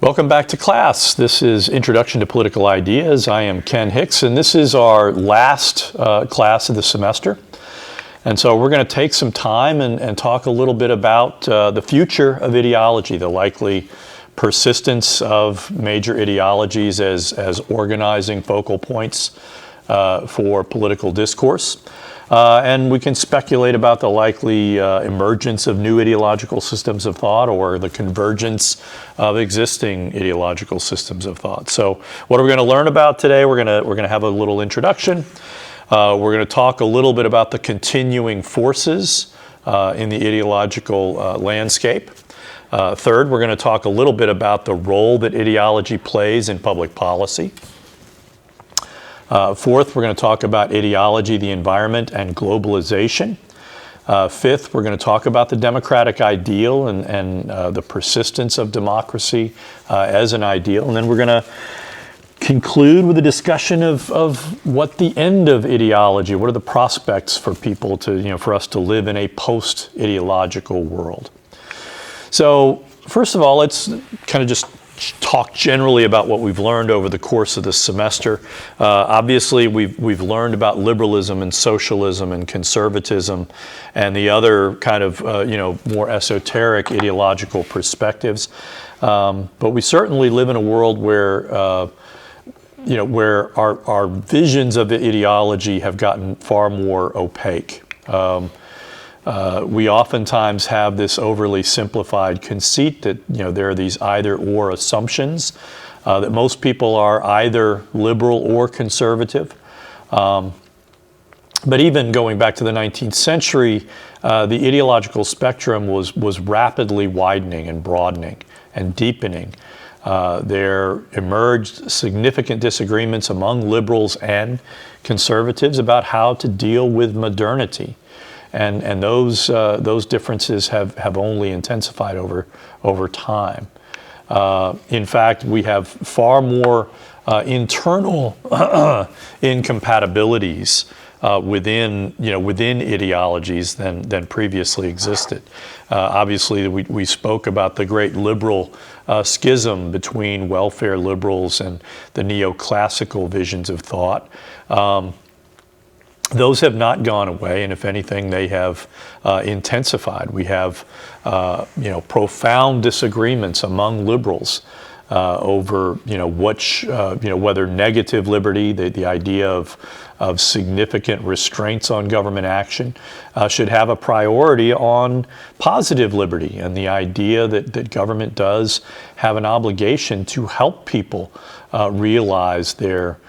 Welcome back to class. This is Introduction to Political Ideas. I am Ken Hicks, and this is our last class of the semester. And so we're going to take some time and talk a little bit about the future of ideology, the likely persistence of major ideologies as organizing focal points for political discourse. And we can speculate about the likely emergence of new ideological systems of thought or the convergence of existing ideological systems of thought. So what are we going to learn about today? We're going to have a little introduction. We're going to talk a little bit about the continuing forces in the ideological landscape. Third, we're going to talk a little bit about the role that ideology plays in public policy. Fourth, we're going to talk about ideology, the environment, and globalization. Fifth, we're going to talk about the democratic ideal and the persistence of democracy as an ideal. And then we're going to conclude with a discussion of what the end of ideology, what are the prospects for people to, for us to live in a post-ideological world. So first of all, let's kind of just talk generally about what we've learned over the course of this semester. Obviously, we've learned about liberalism and socialism and conservatism and the other kind of more esoteric ideological perspectives. But we certainly live in a world where where our visions of the ideology have gotten far more opaque. We oftentimes have this overly simplified conceit that there are these either-or assumptions, that most people are either liberal or conservative. But even going back to the 19th century, the ideological spectrum was rapidly widening and broadening and deepening. There emerged significant disagreements among liberals and conservatives about how to deal with modernity. And those differences have only intensified over time. In fact, we have far more internal incompatibilities within ideologies than previously existed. Obviously, we spoke about the great liberal schism between welfare liberals and the neoclassical visions of thought. Those have not gone away, and if anything, they have intensified. We have, profound disagreements among liberals over, whether negative liberty, the idea of significant restraints on government action, should have a priority on positive liberty, and the idea that government does have an obligation to help people realize their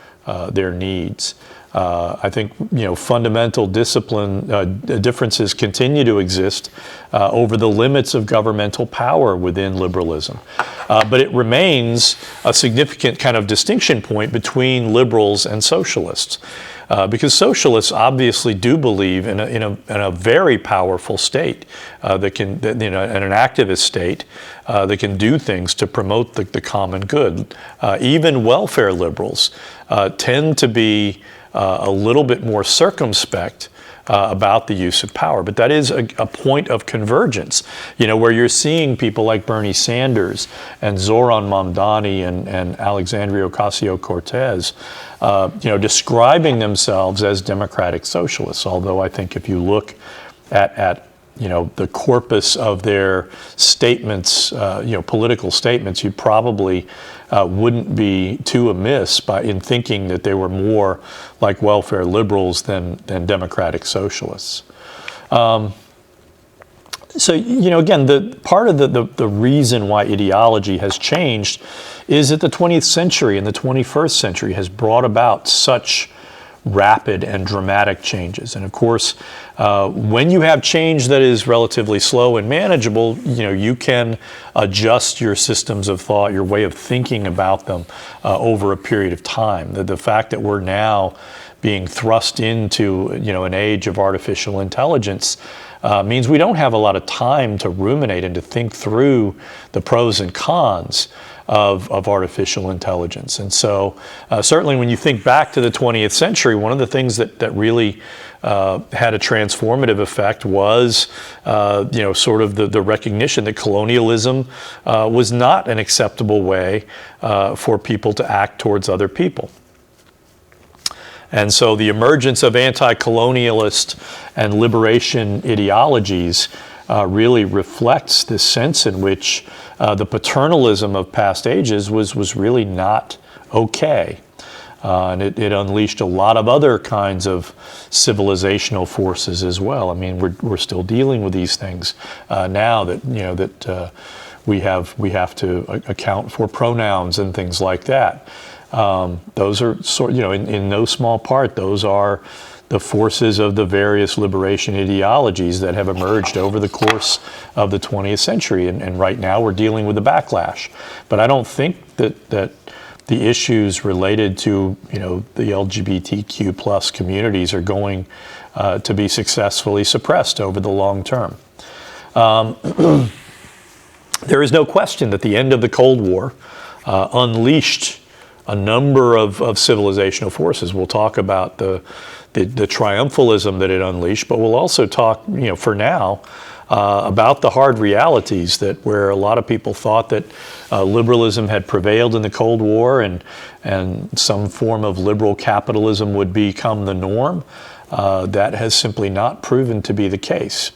needs. I think fundamental discipline differences continue to exist over the limits of governmental power within liberalism, but it remains a significant kind of distinction point between liberals and socialists, because socialists obviously do believe in a very powerful state that can, in an activist state that can do things to promote the common good. Even welfare liberals tend to be a little bit more circumspect about the use of power. But that is a point of convergence, where you're seeing people like Bernie Sanders and Zoran Mamdani and Alexandria Ocasio-Cortez, describing themselves as democratic socialists. Although I think if you look at the corpus of their statements, political statements, you probably wouldn't be too amiss in thinking that they were more like welfare liberals than democratic socialists. So, again, the part of the reason why ideology has changed is that the 20th century and the 21st century has brought about such rapid and dramatic changes. And of course, when you have change that is relatively slow and manageable, you can adjust your systems of thought, your way of thinking about them over a period of time. The fact that we're now being thrust into an age of artificial intelligence means we don't have a lot of time to ruminate and to think through the pros and cons of artificial intelligence. And so certainly when you think back to the 20th century, one of the things that really had a transformative effect was, sort of the recognition that colonialism was not an acceptable way for people to act towards other people. And so the emergence of anti-colonialist and liberation ideologies really reflects this sense in which the paternalism of past ages was really not okay. And it unleashed a lot of other kinds of civilizational forces as well. I mean, we're still dealing with these things now that we have to account for pronouns and things like that. Those are in no small part, those are the forces of the various liberation ideologies that have emerged over the course of the 20th century. And right now we're dealing with the backlash. But I don't think that the issues related to, the LGBTQ plus communities are going to be successfully suppressed over the long term. There is no question that the end of the Cold War unleashed a number of civilizational forces. We'll talk about the triumphalism that it unleashed, but we'll also talk, for now, about the hard realities that where a lot of people thought that liberalism had prevailed in the Cold War and some form of liberal capitalism would become the norm. That has simply not proven to be the case.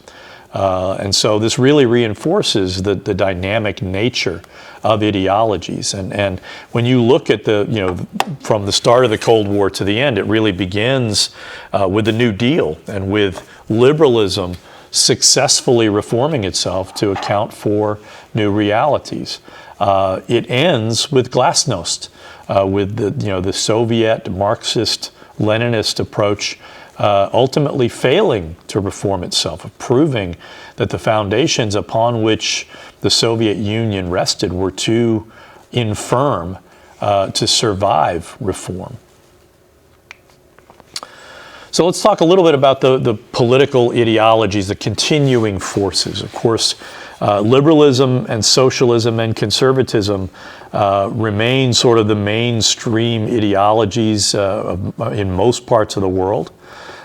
And so this really reinforces the dynamic nature of ideologies. And when you look at from the start of the Cold War to the end, it really begins with the New Deal and with liberalism successfully reforming itself to account for new realities. It ends with glasnost, with the Soviet Marxist Leninist approach ultimately failing to reform itself, proving that the foundations upon which the Soviet Union rested were too infirm to survive reform. So let's talk a little bit about the political ideologies, the continuing forces. Of course, liberalism and socialism and conservatism remain sort of the mainstream ideologies in most parts of the world.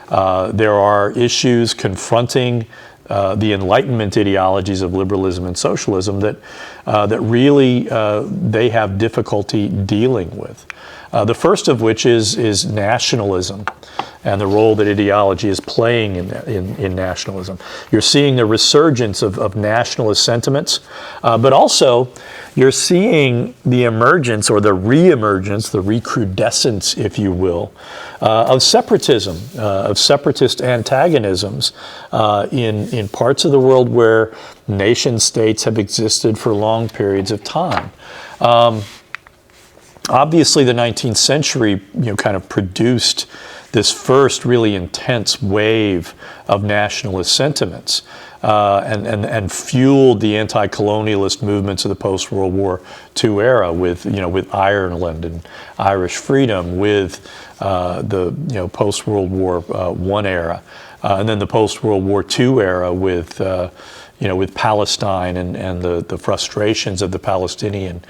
There are issues confronting the Enlightenment ideologies of liberalism and socialism that really they have difficulty dealing with. The first of which is nationalism and the role that ideology is playing in nationalism. You're seeing the resurgence of nationalist sentiments, but also you're seeing the emergence or the re-emergence, the recrudescence, if you will, of separatism, of separatist antagonisms in parts of the world where nation states have existed for long periods of time. Obviously, the 19th century, kind of produced this first really intense wave of nationalist sentiments and fueled the anti-colonialist movements of the post-World War II era with Ireland and Irish freedom, with the post-World War I era, and then the post-World War II era with Palestine and the frustrations of the Palestinian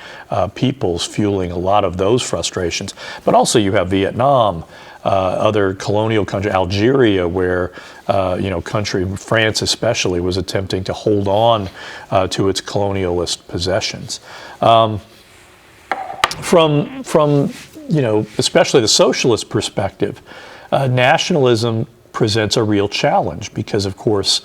peoples fueling a lot of those frustrations. But also you have Vietnam, other colonial countries, Algeria, where France especially was attempting to hold on to its colonialist possessions. From especially the socialist perspective, nationalism presents a real challenge because, of course,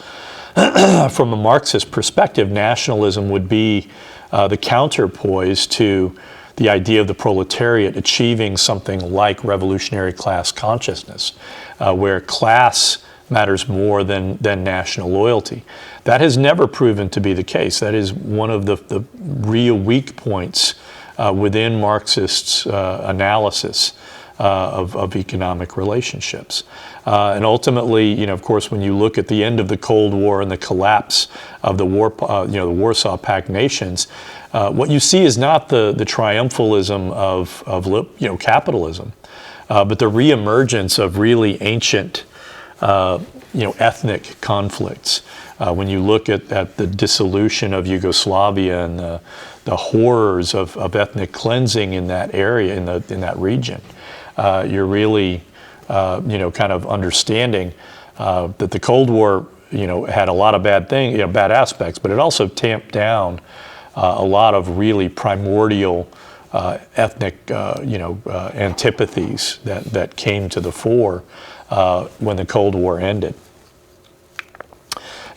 from a Marxist perspective, nationalism would be the counterpoise to the idea of the proletariat achieving something like revolutionary class consciousness, where class matters more than national loyalty. That has never proven to be the case. That is one of the real weak points within Marxists' analysis of economic relationships. And ultimately, of course, when you look at the end of the Cold War and the collapse of the the Warsaw Pact nations, what you see is not the triumphalism of capitalism, but the reemergence of really ancient ethnic conflicts. When you look at the dissolution of Yugoslavia and the horrors of ethnic cleansing in that area, in that region, you're really, kind of understanding that the Cold War, had a lot of bad things, bad aspects, but it also tamped down a lot of really primordial ethnic, antipathies that came to the fore when the Cold War ended.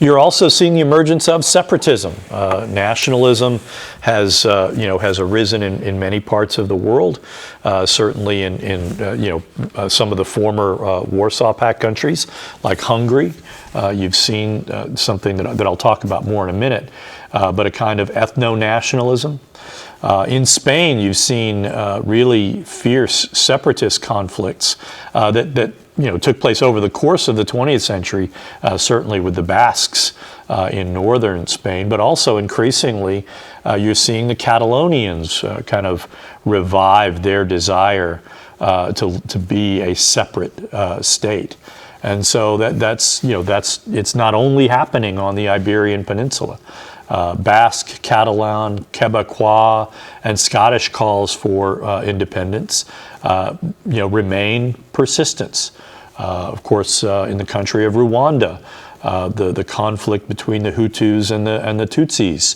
You're also seeing the emergence of separatism. Nationalism has arisen in many parts of the world. Certainly in some of the former Warsaw Pact countries, like Hungary. You've seen something that I'll talk about more in a minute, but a kind of ethno-nationalism. In Spain, you've seen really fierce separatist conflicts that took place over the course of the 20th century, certainly with the Basques in northern Spain, but also increasingly you're seeing the Catalonians kind of revive their desire to be a separate state. And so that's it's not only happening on the Iberian Peninsula. Basque, Catalan, Quebecois, and Scottish calls for independence remain persistent. Of course, in the country of Rwanda, the conflict between the Hutus and the Tutsis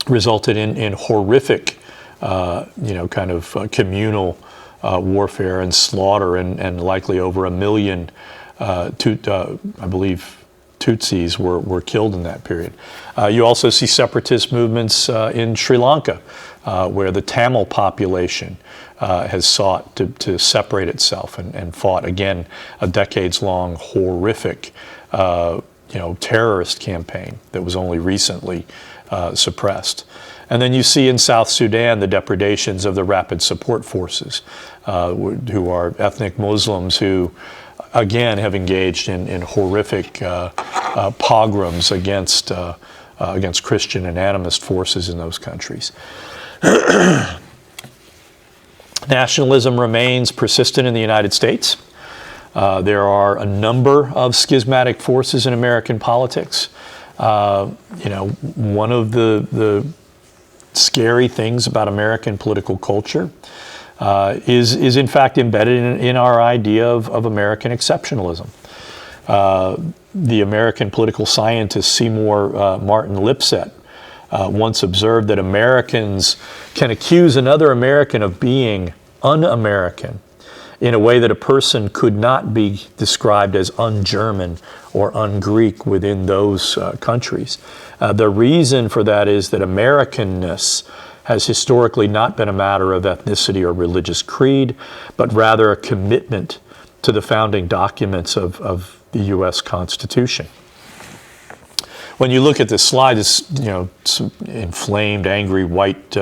resulted in horrific, kind of communal warfare and slaughter, and likely over 1 million, I believe, Tutsis were killed in that period. You also see separatist movements in Sri Lanka, where the Tamil population has sought to separate itself and fought, again, a decades-long horrific terrorist campaign that was only recently suppressed. And then you see in South Sudan the depredations of the Rapid Support Forces, who are ethnic Muslims who, again, have engaged in horrific pogroms against Christian and animist forces in those countries. Nationalism remains persistent in the United States. There are a number of schismatic forces in American politics. One of the scary things about American political culture is in fact embedded in our idea of American exceptionalism. The American political scientist Seymour Martin Lipset once observed that Americans can accuse another American of being un-American in a way that a person could not be described as un-German or un-Greek within those countries. The reason for that is that Americanness has historically not been a matter of ethnicity or religious creed, but rather a commitment to the founding documents of the U.S. Constitution. When you look at this slide, it's some inflamed, angry white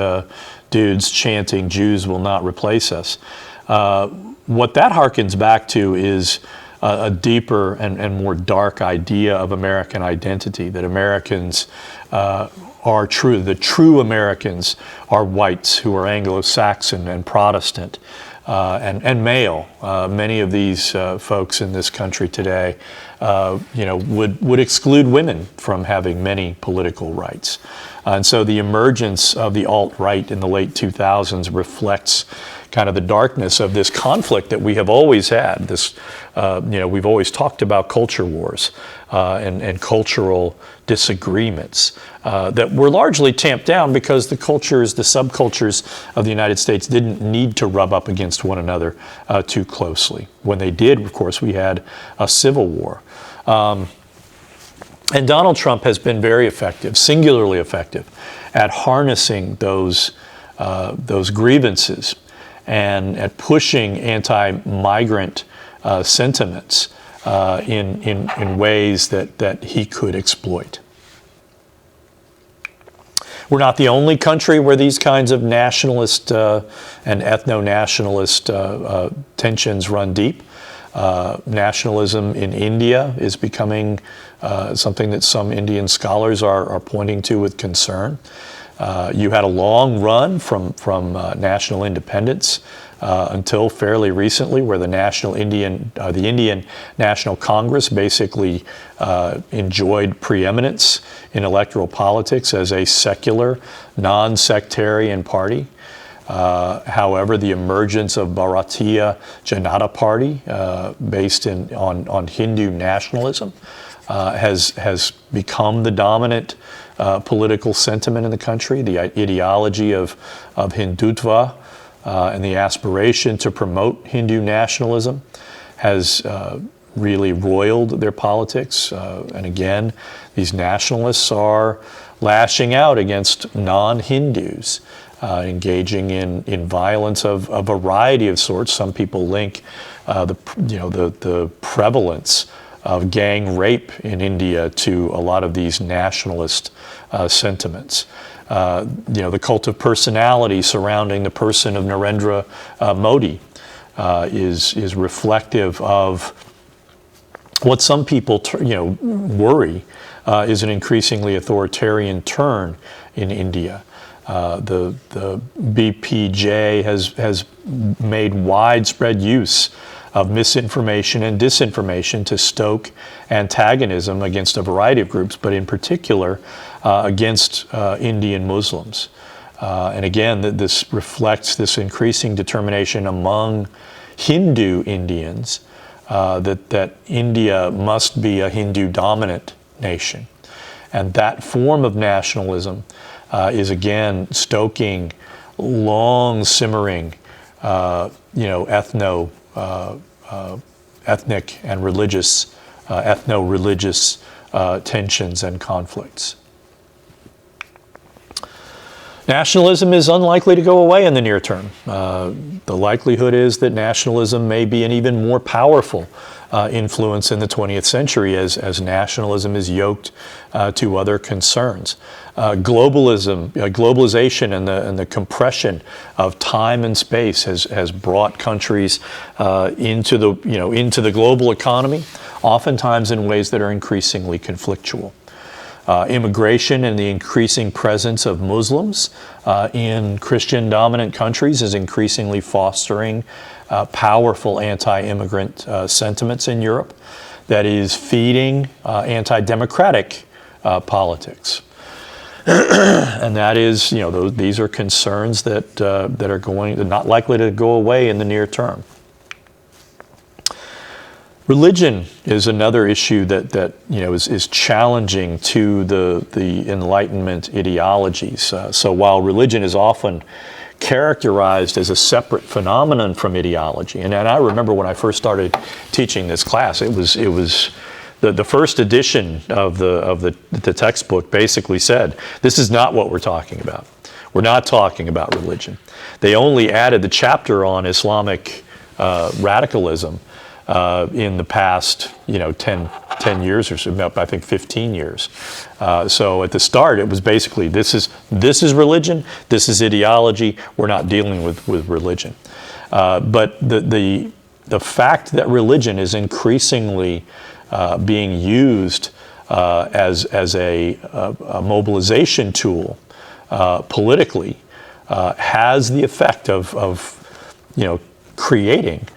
dudes chanting, "Jews will not replace us." What that harkens back to is a deeper and more dark idea of American identity, that Americans are true. The true Americans are whites who are Anglo-Saxon and Protestant and male. Many of these folks in this country today, would exclude women from having many political rights. And so the emergence of the alt-right in the late 2000s reflects kind of the darkness of this conflict that we have always had. This, we've always talked about culture wars and cultural disagreements that were largely tamped down because the cultures, the subcultures of the United States didn't need to rub up against one another too closely. When they did, of course, we had a civil war. And Donald Trump has been very effective, singularly effective, at harnessing those grievances and at pushing anti-migrant sentiments in ways that he could exploit. We're not the only country where these kinds of nationalist and ethno-nationalist tensions run deep. Nationalism in India is becoming something that some Indian scholars are pointing to with concern. You had a long run from national independence until fairly recently, where the Indian National Congress basically enjoyed preeminence in electoral politics as a secular, non-sectarian party. However, the emergence of Bharatiya Janata Party, based on Hindu nationalism, has become the dominant political sentiment in the country. The ideology of Hindutva and the aspiration to promote Hindu nationalism has really roiled their politics. And again, these nationalists are lashing out against non-Hindus, engaging in violence of a variety of sorts. Some people link the prevalence of gang rape in India to a lot of these nationalist sentiments. The cult of personality surrounding the person of Narendra Modi is reflective of what some people worry is an increasingly authoritarian turn in India. The BPJ has made widespread use of misinformation and disinformation to stoke antagonism against a variety of groups, but in particular against Indian Muslims. And again, this reflects this increasing determination among Hindu Indians that India must be a Hindu-dominant nation. And that form of nationalism is again stoking long simmering, ethnic and religious, ethno-religious tensions and conflicts. Nationalism is unlikely to go away in the near term. The likelihood is that nationalism may be an even more powerful influence in the 20th century as nationalism is yoked to other concerns. Globalization and the compression of time and space has brought countries into the global economy, oftentimes in ways that are increasingly conflictual. Immigration and the increasing presence of Muslims in Christian-dominant countries is increasingly fostering powerful anti-immigrant sentiments in Europe that is feeding anti-democratic politics. And that is, these are concerns that are not likely to go away in the near term. Religion is another issue that is challenging to the Enlightenment ideologies. So while religion is often characterized as a separate phenomenon from ideology, and I remember when I first started teaching this class, it was the first edition of the textbook basically said, this is not what we're talking about. We're not talking about religion. They only added the chapter on Islamic radicalism in the past, 10 years or so, I think 15 years. So at the start, it was basically, this is religion, this is ideology, we're not dealing with religion. But the fact that religion is increasingly being used as a mobilization tool politically has the effect of creating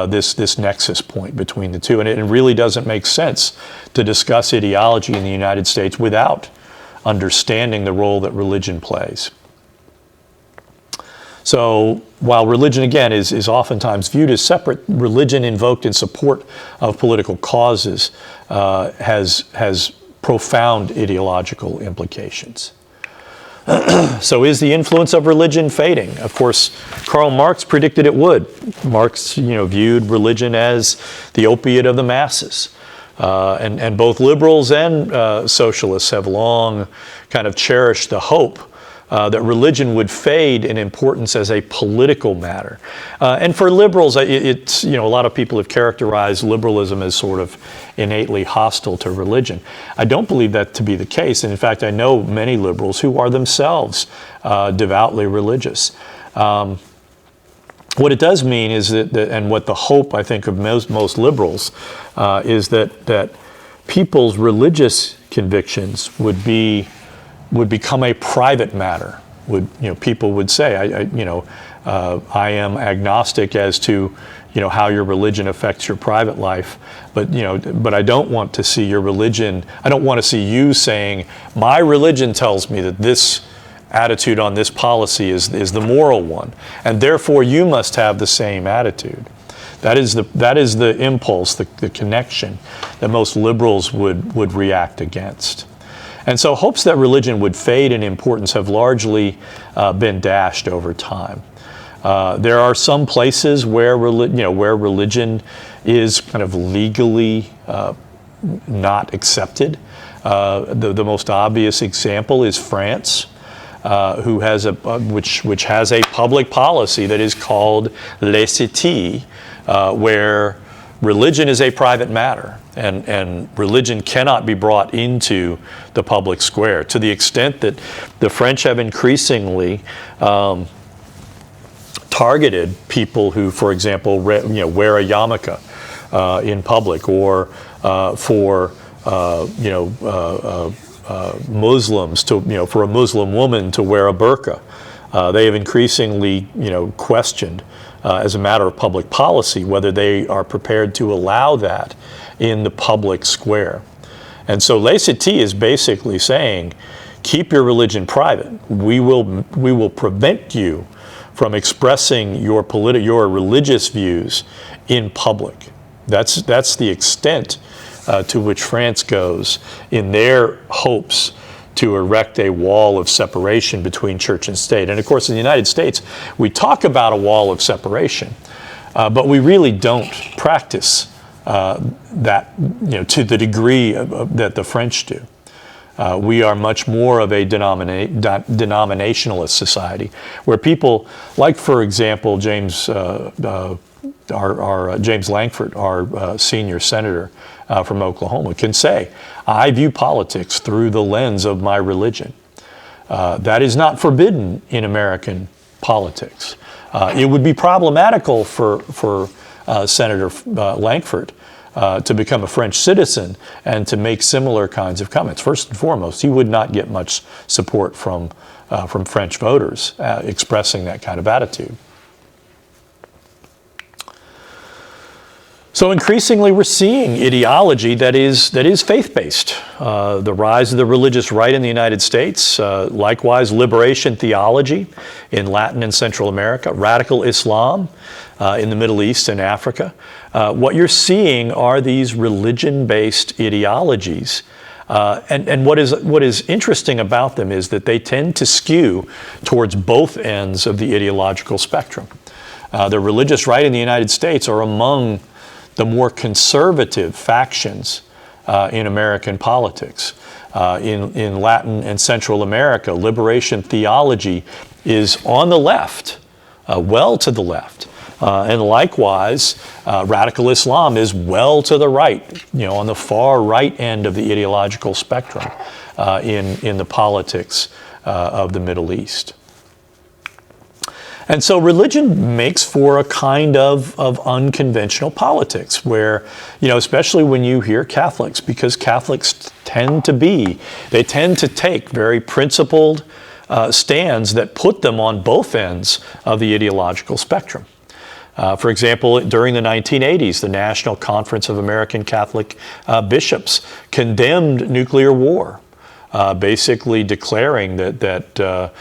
this nexus point between the two. And it really doesn't make sense to discuss ideology in the United States without understanding the role that religion plays. So while religion, again, is oftentimes viewed as separate, religion invoked in support of political causes has profound ideological implications. So is the influence of religion fading? Of course, Karl Marx predicted it would. Marx, viewed religion as the opiate of the masses. And both liberals and socialists have long kind of cherished the hope that religion would fade in importance as a political matter. And for liberals, it's, a lot of people have characterized liberalism as sort of innately hostile to religion. I don't believe that to be the case. And in fact, I know many liberals who are themselves devoutly religious. What it does mean is that, and what the hope, I think, of most liberals is that people's religious convictions would be would become a private matter. People would say, I am agnostic as to, how your religion affects your private life, but I don't want to see your religion. I don't want to see you saying, my religion tells me that this attitude on this policy is the moral one, and therefore you must have the same attitude. That is the impulse, the connection that most liberals would react against. And so hopes that religion would fade in importance have largely been dashed over time. There are some places where religion is kind of legally not accepted. The most obvious example is France, who has which has a public policy that is called laïcité, where religion is a private matter, and religion cannot be brought into the public square, to the extent that the French have increasingly targeted people who, for example, wear a yarmulke in public, or for Muslims to, for a Muslim woman to wear a burqa. They have increasingly, questioned, as a matter of public policy, whether they are prepared to allow that in the public square. And so laïcité is basically saying, keep your religion private. We will prevent you from expressing your religious views in public. That's the extent to which France goes in their hopes to erect a wall of separation between church and state. And of course, in the United States, we talk about a wall of separation, but we really don't practice that, to the degree that the French do. We are much more of a denominationalist society, where people, like, for example, James Lankford, our senior senator from Oklahoma, can say, I view politics through the lens of my religion. That is not forbidden in American politics. It would be problematical for Senator Lankford to become a French citizen and to make similar kinds of comments. First and foremost, he would not get much support from French voters expressing that kind of attitude. So increasingly, we're seeing ideology that is faith-based. The rise of the religious right in the United States, likewise liberation theology in Latin and Central America, radical Islam in the Middle East and Africa. What you're seeing are these religion-based ideologies. And what is interesting about them is that they tend to skew towards both ends of the ideological spectrum. The religious right in the United States are among the more conservative factions in American politics. In Latin and Central America, liberation theology is on the left, well to the left. And likewise, radical Islam is well to the right, on the far right end of the ideological spectrum in the politics of the Middle East. And so religion makes for a kind of unconventional politics where, especially when you hear Catholics, because Catholics tend to take very principled stands that put them on both ends of the ideological spectrum. For example, during the 1980s, the National Conference of American Catholic Bishops condemned nuclear war, basically declaring that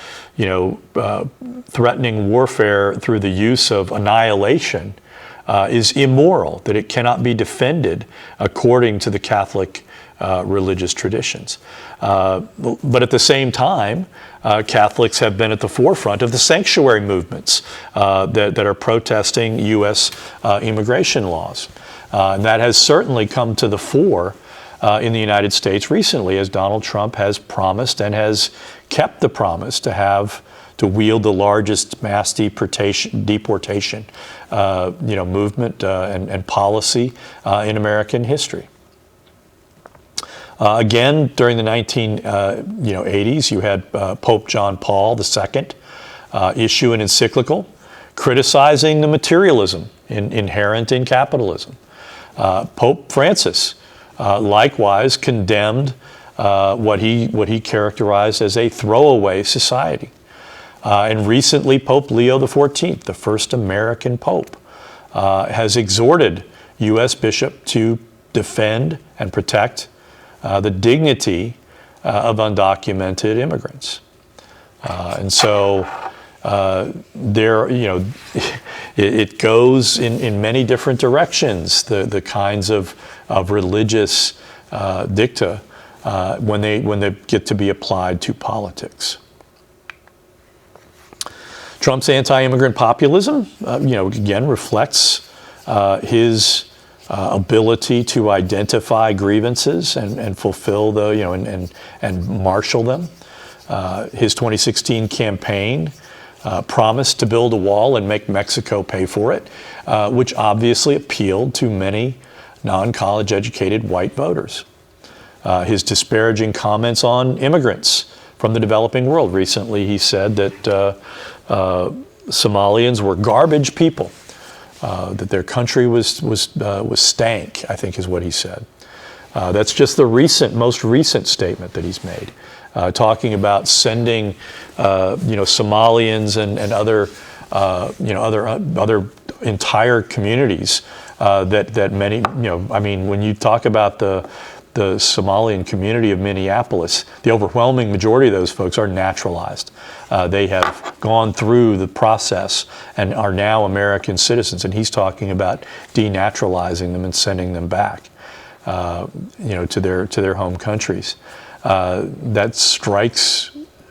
threatening warfare through the use of annihilation is immoral, that it cannot be defended according to the Catholic religious traditions. But at the same time, Catholics have been at the forefront of the sanctuary movements that are protesting U.S. immigration laws. And that has certainly come to the fore in the United States recently, as Donald Trump has promised and has kept the promise to wield the largest mass deportation movement and policy in American history. Again, during the 1980s, you had Pope John Paul II issue an encyclical criticizing the materialism inherent in capitalism. Pope Francis likewise condemned what he characterized as a throwaway society. And recently, Pope Leo XIV, the first American pope, has exhorted U.S. bishops to defend and protect the dignity of undocumented immigrants. And so there, it goes in many different directions, the kinds of religious dicta when they get to be applied to politics. Trump's anti-immigrant populism, again reflects his ability to identify grievances and fulfill and marshal them. His 2016 campaign promised to build a wall and make Mexico pay for it, which obviously appealed to many non-college educated white voters. His disparaging comments on immigrants from the developing world. Recently, he said that Somalians were garbage people, that their country was stank, I think is what he said. That's just the most recent statement that he's made, talking about sending, Somalians and other, other entire communities that many, when you talk about the Somalian community of Minneapolis, the overwhelming majority of those folks are naturalized. They have gone through the process and are now American citizens. And he's talking about denaturalizing them and sending them back, to their home countries. That strikes,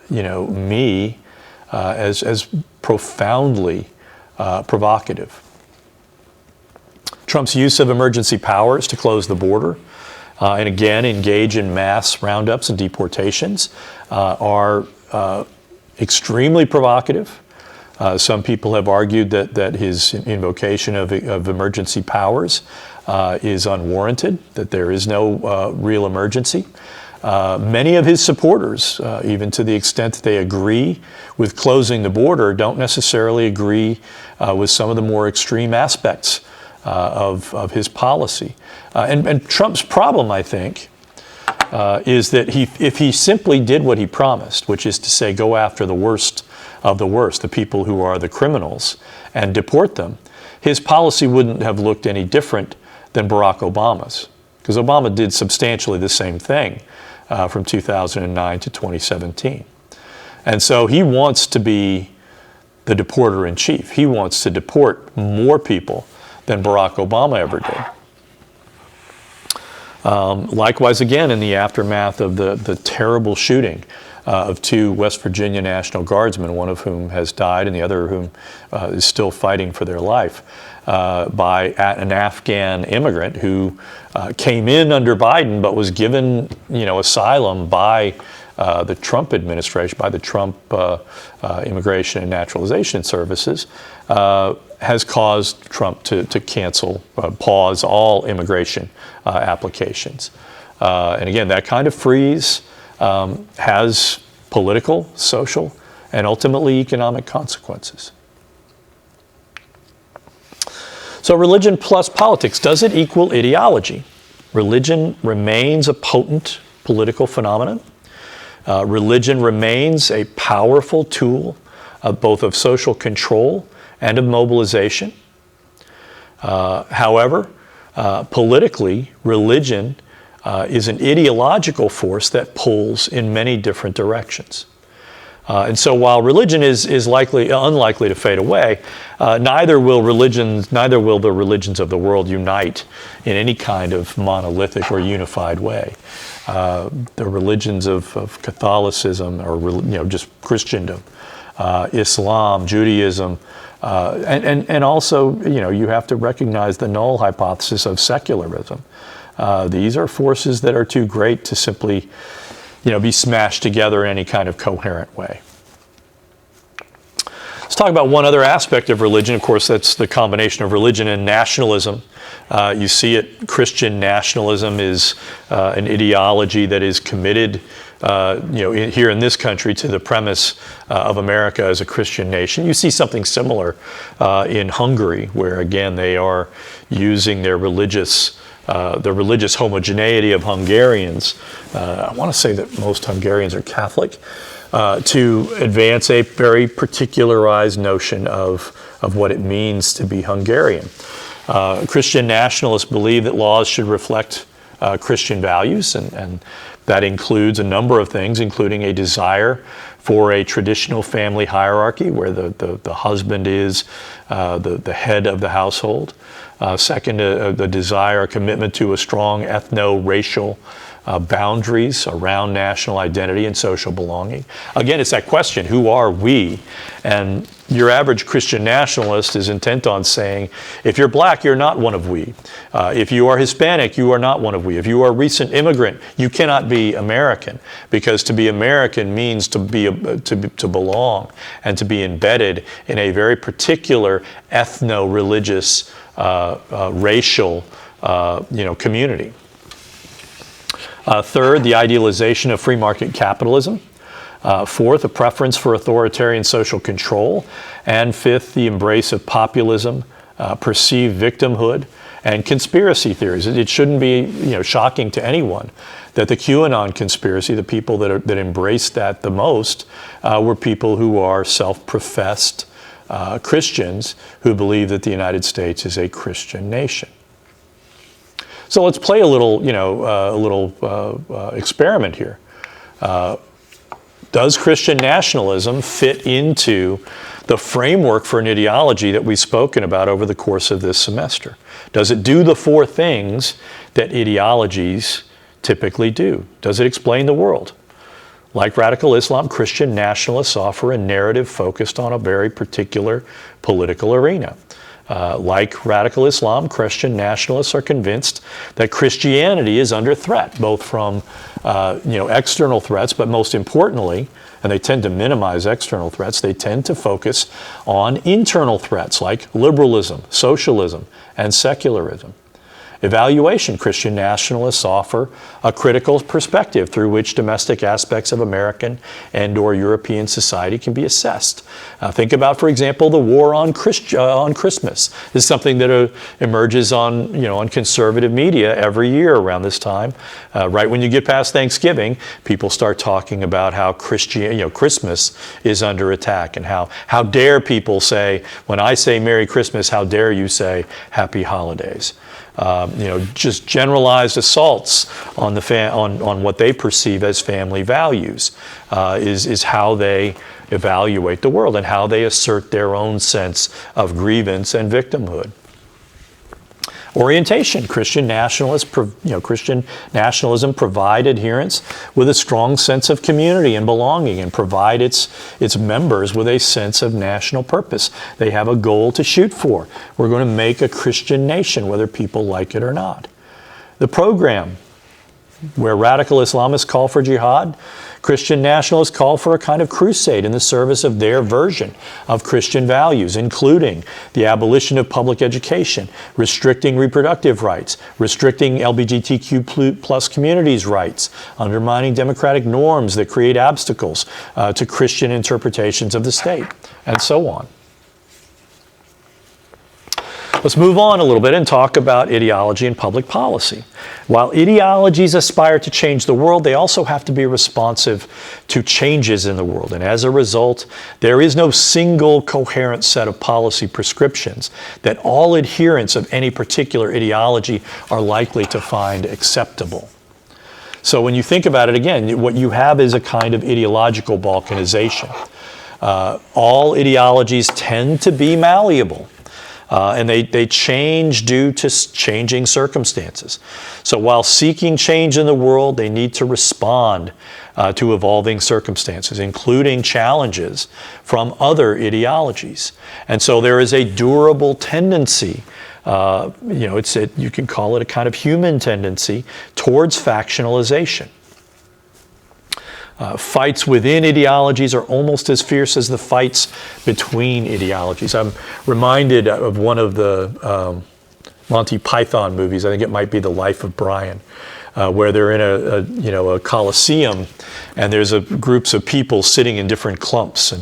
me as profoundly provocative. Trump's use of emergency powers to close the border and again engage in mass roundups and deportations are extremely provocative. Some people have argued that his invocation of emergency powers is unwarranted, that there is no real emergency. Many of his supporters, even to the extent that they agree with closing the border, don't necessarily agree with some of the more extreme aspects of his policy. And Trump's problem, I think, is that if he simply did what he promised, which is to say go after the worst of the worst, the people who are the criminals, and deport them, his policy wouldn't have looked any different than Barack Obama's, because Obama did substantially the same thing from 2009 to 2017. And so he wants to be the deporter in chief. He wants to deport more people than Barack Obama ever did. Likewise, again, in the aftermath of the terrible shooting of two West Virginia National Guardsmen, one of whom has died and the other of whom is still fighting for their life, by an Afghan immigrant who came in under Biden but was given, asylum by the Trump administration, by the Trump Immigration and Naturalization Services, has caused Trump to cancel, pause all immigration applications. And again, that kind of freeze has political, social, and ultimately economic consequences. So religion plus politics, does it equal ideology? Religion remains a potent political phenomenon. Religion remains a powerful tool both of social control and of mobilization. However, politically, religion is an ideological force that pulls in many different directions. And so while religion is unlikely to fade away, neither will the religions of the world unite in any kind of monolithic or unified way. The religions of Catholicism or just Christendom, Islam, Judaism, and also you have to recognize the null hypothesis of secularism. These are forces that are too great to simply be smashed together in any kind of coherent way. Let's talk about one other aspect of religion. Of course, that's the combination of religion and nationalism. You see it, Christian nationalism is an ideology that is committed, here in this country to the premise of America as a Christian nation. You see something similar in Hungary, where again they are using their religious the religious homogeneity of Hungarians. I want to say that most Hungarians are Catholic, to advance a very particularized notion of what it means to be Hungarian. Christian nationalists believe that laws should reflect Christian values, and that includes a number of things, including a desire for a traditional family hierarchy where the husband is the head of the household. Second, the desire, a commitment to a strong ethno-racial boundaries around national identity and social belonging. Again, it's that question, who are we? And your average Christian nationalist is intent on saying, if you're black, you're not one of we. If you are Hispanic, you are not one of we. If you are a recent immigrant, you cannot be American, because to be American means to belong and to be embedded in a very particular ethno-religious, racial, community. Third, the idealization of free market capitalism. Fourth, a preference for authoritarian social control. And fifth, the embrace of populism, perceived victimhood, and conspiracy theories. It shouldn't be shocking to anyone that the QAnon conspiracy, the people that embraced that the most, were people who are self-professed Christians who believe that the United States is a Christian nation. So let's play a little, experiment here. Does Christian nationalism fit into the framework for an ideology that we've spoken about over the course of this semester? Does it do the four things that ideologies typically do? Does it explain the world? Like radical Islam, Christian nationalists offer a narrative focused on a very particular political arena. Like radical Islam, Christian nationalists are convinced that Christianity is under threat, both from external threats, but most importantly, and they tend to minimize external threats, they tend to focus on internal threats like liberalism, socialism, and secularism. Evaluation: Christian nationalists offer a critical perspective through which domestic aspects of American and/or European society can be assessed. Think about, for example, the war on Christmas. This is something that emerges on conservative media every year around this time. Right when you get past Thanksgiving, people start talking about how Christmas is under attack, and how dare people say, when I say Merry Christmas, how dare you say Happy Holidays? Just generalized assaults on on what they perceive as family values is how they evaluate the world and how they assert their own sense of grievance and victimhood. Orientation: Christian nationalism provide adherents with a strong sense of community and belonging, and provide its members with a sense of national purpose. They have a goal to shoot for. We're going to make a Christian nation, whether people like it or not. The program: where radical Islamists call for jihad, Christian nationalists call for a kind of crusade in the service of their version of Christian values, including the abolition of public education, restricting reproductive rights, restricting LGBTQ plus communities' rights, undermining democratic norms that create obstacles to Christian interpretations of the state, and so on. Let's move on a little bit and talk about ideology and public policy. While ideologies aspire to change the world, they also have to be responsive to changes in the world. And as a result, there is no single coherent set of policy prescriptions that all adherents of any particular ideology are likely to find acceptable. So when you think about it again, what you have is a kind of ideological balkanization. All ideologies tend to be malleable. And they change due to changing circumstances. So while seeking change in the world, they need to respond to evolving circumstances, including challenges from other ideologies. And so there is a durable tendency, you can call it a kind of human tendency, towards factionalization. Fights within ideologies are almost as fierce as the fights between ideologies. I'm reminded of one of the Monty Python movies. I think it might be The Life of Brian, where they're in a coliseum, and there's groups of people sitting in different clumps,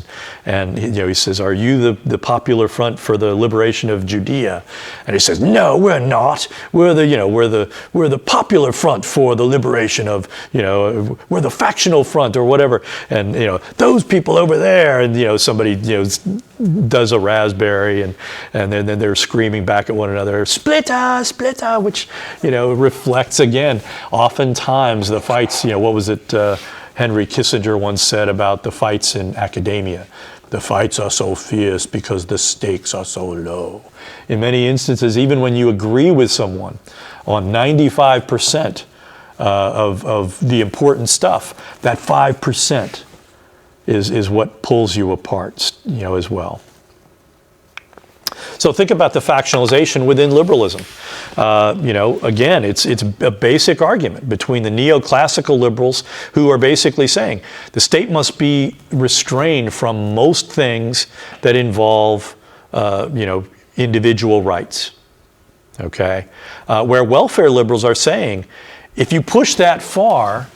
and he says, "Are you the Popular Front for the Liberation of Judea?" And he says, "No, we're not. We're the Popular Front for the Liberation of we're the factional front or whatever." And those people over there, and somebody does a raspberry, and then they're screaming back at one another, "Splitter, splitter," which reflects again oftentimes the fights. What was it? Henry Kissinger once said about the fights in academia. The fights are so fierce because the stakes are so low. In many instances, even when you agree with someone on 95% of the important stuff, that 5% is what pulls you apart, as well. So think about the factionalization within liberalism. Again, it's a basic argument between the neoclassical liberals, who are basically saying the state must be restrained from most things that involve, individual rights. Okay, where welfare liberals are saying, if you push that far,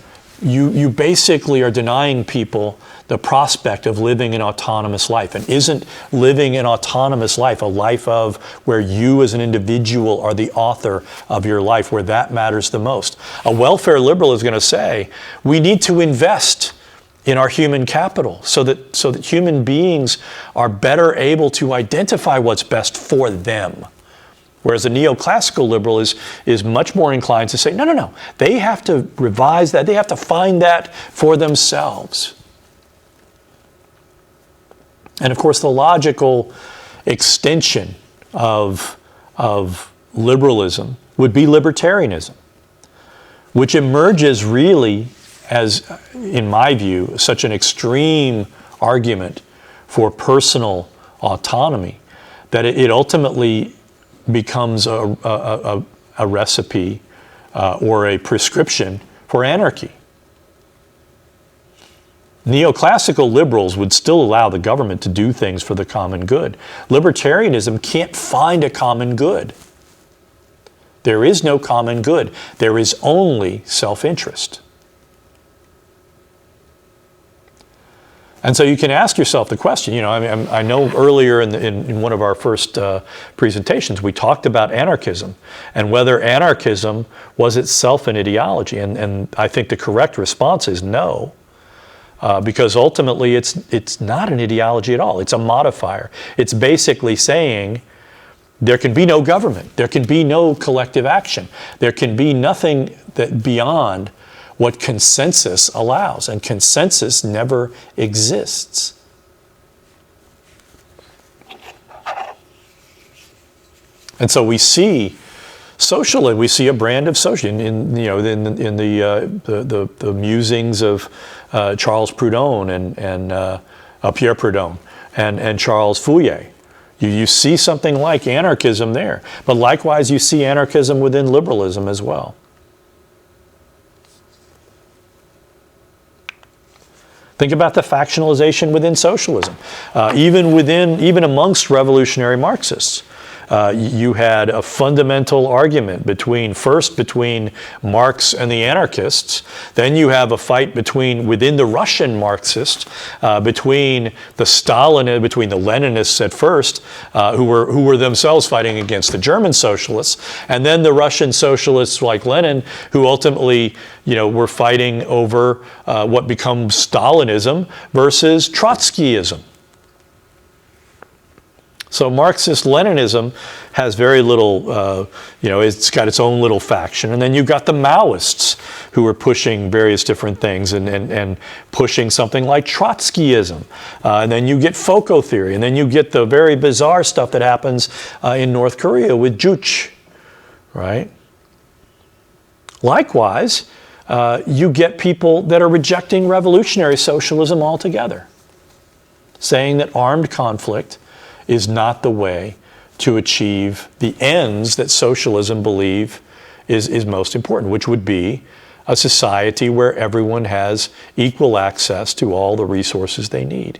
you basically are denying people the prospect of living an autonomous life. And isn't living an autonomous life a life of where you as an individual are the author of your life, where that matters the most? A welfare liberal is going to say, we need to invest in our human capital so that human beings are better able to identify what's best for them. Whereas a neoclassical liberal is much more inclined to say, no. They have to revise that. They have to find that for themselves. And of course, the logical extension of liberalism would be libertarianism, which emerges really as, in my view, such an extreme argument for personal autonomy that it ultimately becomes a recipe or a prescription for anarchy. Neoclassical liberals would still allow the government to do things for the common good. Libertarianism can't find a common good. There is no common good. There is only self-interest. And so you can ask yourself the question, I know earlier in one of our first presentations, we talked about anarchism and whether anarchism was itself an ideology. And I think the correct response is no. Because ultimately it's not an ideology at all. It's a modifier. It's basically saying there can be no government. There can be no collective action. There can be nothing beyond what consensus allows. And consensus never exists. And so we see socially, we see a brand of social in the musings of Charles Proudhon and Pierre Proudhon and Charles Fourier. You see something like anarchism there, but likewise you see anarchism within liberalism as well. Think about the factionalization within socialism, even amongst revolutionary Marxists. You had a fundamental argument between Marx and the anarchists. Then you have a fight within the Russian Marxists, between the Leninists at first, who were themselves fighting against the German socialists, and then the Russian socialists like Lenin, who ultimately, were fighting over what becomes Stalinism versus Trotskyism. So Marxist-Leninism has very little, it's got its own little faction. And then you've got the Maoists who are pushing various different things and pushing something like Trotskyism. And then you get Foucault theory. And then you get the very bizarre stuff that happens in North Korea with Juche, right? Likewise, you get people that are rejecting revolutionary socialism altogether, saying that armed conflict is not the way to achieve the ends that socialism believe is most important, which would be a society where everyone has equal access to all the resources they need.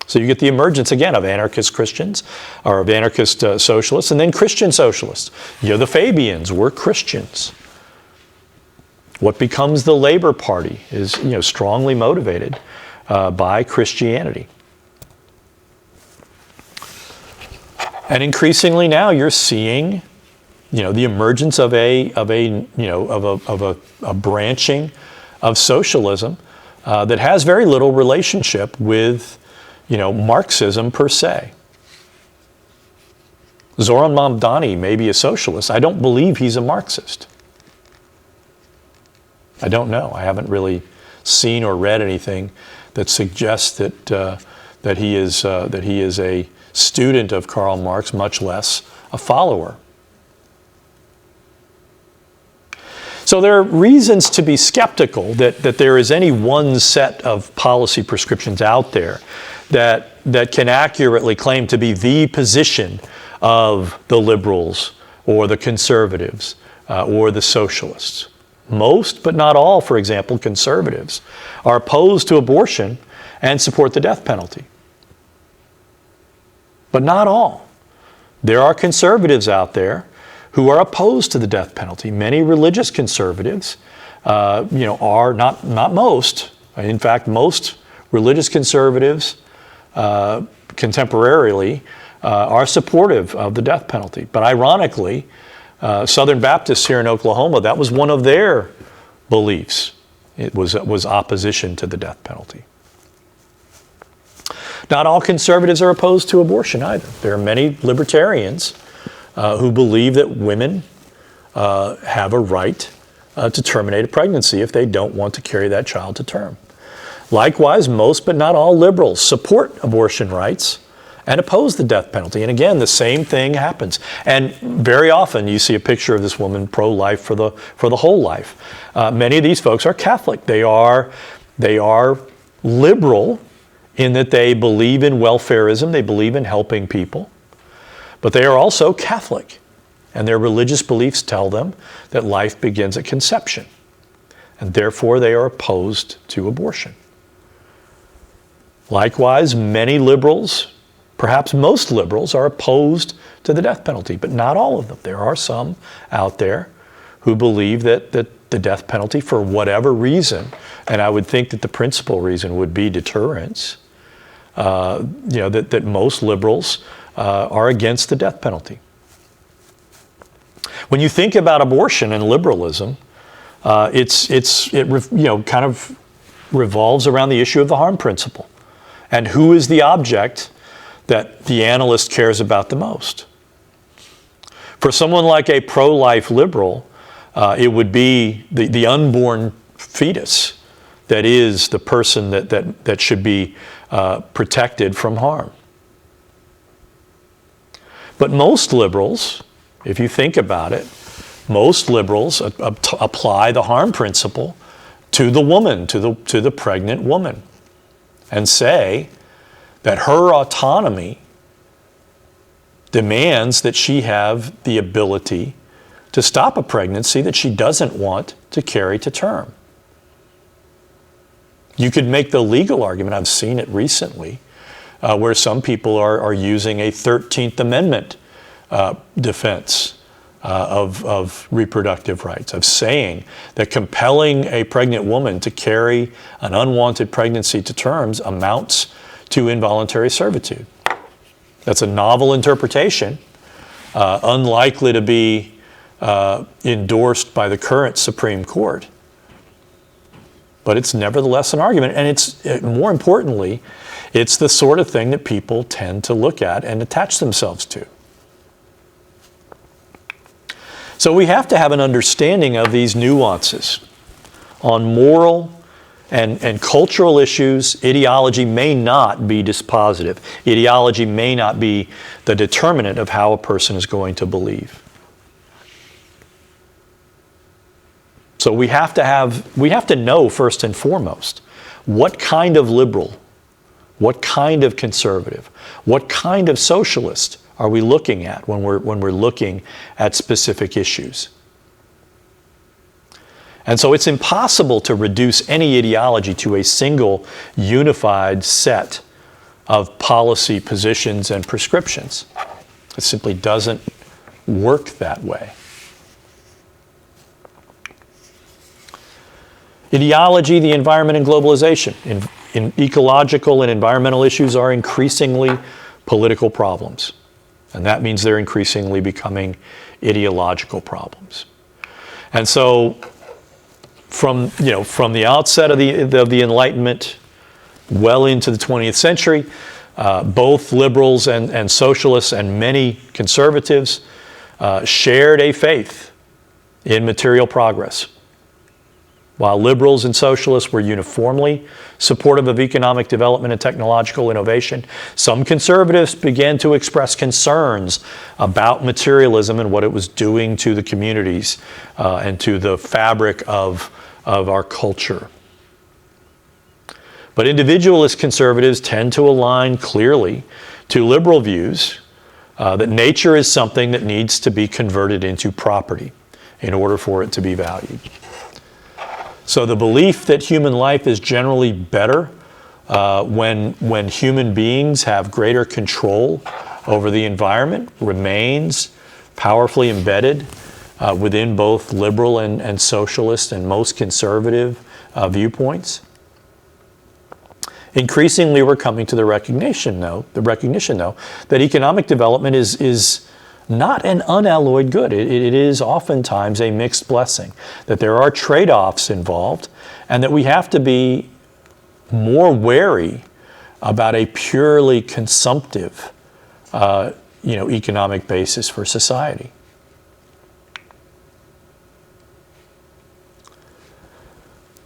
So you get the emergence, again, of anarchist Christians, or of anarchist socialists, and then Christian socialists. The Fabians were Christians. What becomes the Labor Party is, strongly motivated by Christianity. And increasingly now you're seeing, the emergence of a branching of socialism that has very little relationship with, Marxism per se. Zoran Mamdani may be a socialist. I don't believe he's a Marxist. I don't know. I haven't really seen or read anything that suggests that he is a student of Karl Marx, much less a follower. So there are reasons to be skeptical that there is any one set of policy prescriptions out there that can accurately claim to be the position of the liberals or the conservatives or the socialists. Most, but not all, for example, conservatives are opposed to abortion and support the death penalty. But not all. There are conservatives out there who are opposed to the death penalty. Many religious conservatives, are not most. In fact, most religious conservatives contemporarily are supportive of the death penalty. But ironically, Southern Baptists here in Oklahoma, that was one of their beliefs. It was opposition to the death penalty. Not all conservatives are opposed to abortion either. There are many libertarians who believe that women have a right to terminate a pregnancy if they don't want to carry that child to term. Likewise, most but not all liberals support abortion rights and oppose the death penalty. And again, the same thing happens. And very often you see a picture of this woman pro-life for the whole life. Many of these folks are Catholic. They are liberal in that they believe in welfarism, they believe in helping people, but they are also Catholic. And their religious beliefs tell them that life begins at conception. And therefore they are opposed to abortion. Likewise, many liberals, perhaps most liberals, are opposed to the death penalty, but not all of them. There are some out there who believe that the death penalty, for whatever reason, and I would think that the principal reason would be deterrence, that most liberals are against the death penalty. When you think about abortion and liberalism, it kind of revolves around the issue of the harm principle. And who is the object that the analyst cares about the most? For someone like a pro-life liberal, it would be the unborn fetus that is the person that should be protected from harm. But most liberals, if you think about it, most liberals apply the harm principle to the woman, to the pregnant woman, and say that her autonomy demands that she have the ability to stop a pregnancy that she doesn't want to carry to term. You could make the legal argument, I've seen it recently, where some people are using a 13th Amendment defense of reproductive rights, of saying that compelling a pregnant woman to carry an unwanted pregnancy to terms amounts to involuntary servitude. That's a novel interpretation, unlikely to be endorsed by the current Supreme Court. But it's nevertheless an argument, and it's more importantly, it's the sort of thing that people tend to look at and attach themselves to. So we have to have an understanding of these nuances. On moral and cultural issues, ideology may not be dispositive. Ideology may not be the determinant of how a person is going to believe. So we have to know first and foremost what kind of liberal, what kind of conservative, what kind of socialist are we looking at when we're looking at specific issues. And so it's impossible to reduce any ideology to a single unified set of policy positions and prescriptions. It simply doesn't work that way. Ideology, the environment, and globalization. In ecological and environmental issues are increasingly political problems. And that means they're increasingly becoming ideological problems. And so from the outset of the Enlightenment well into the 20th century, both liberals and socialists and many conservatives shared a faith in material progress. While liberals and socialists were uniformly supportive of economic development and technological innovation, some conservatives began to express concerns about materialism and what it was doing to the communities and to the fabric of our culture. But individualist conservatives tend to align clearly to liberal views that nature is something that needs to be converted into property in order for it to be valued. So the belief that human life is generally better when human beings have greater control over the environment remains powerfully embedded within both liberal and socialist and most conservative viewpoints. Increasingly, we're coming to the recognition, though, that economic development is not an unalloyed good. It is oftentimes a mixed blessing, that there are trade-offs involved, and that we have to be more wary about a purely consumptive economic basis for society.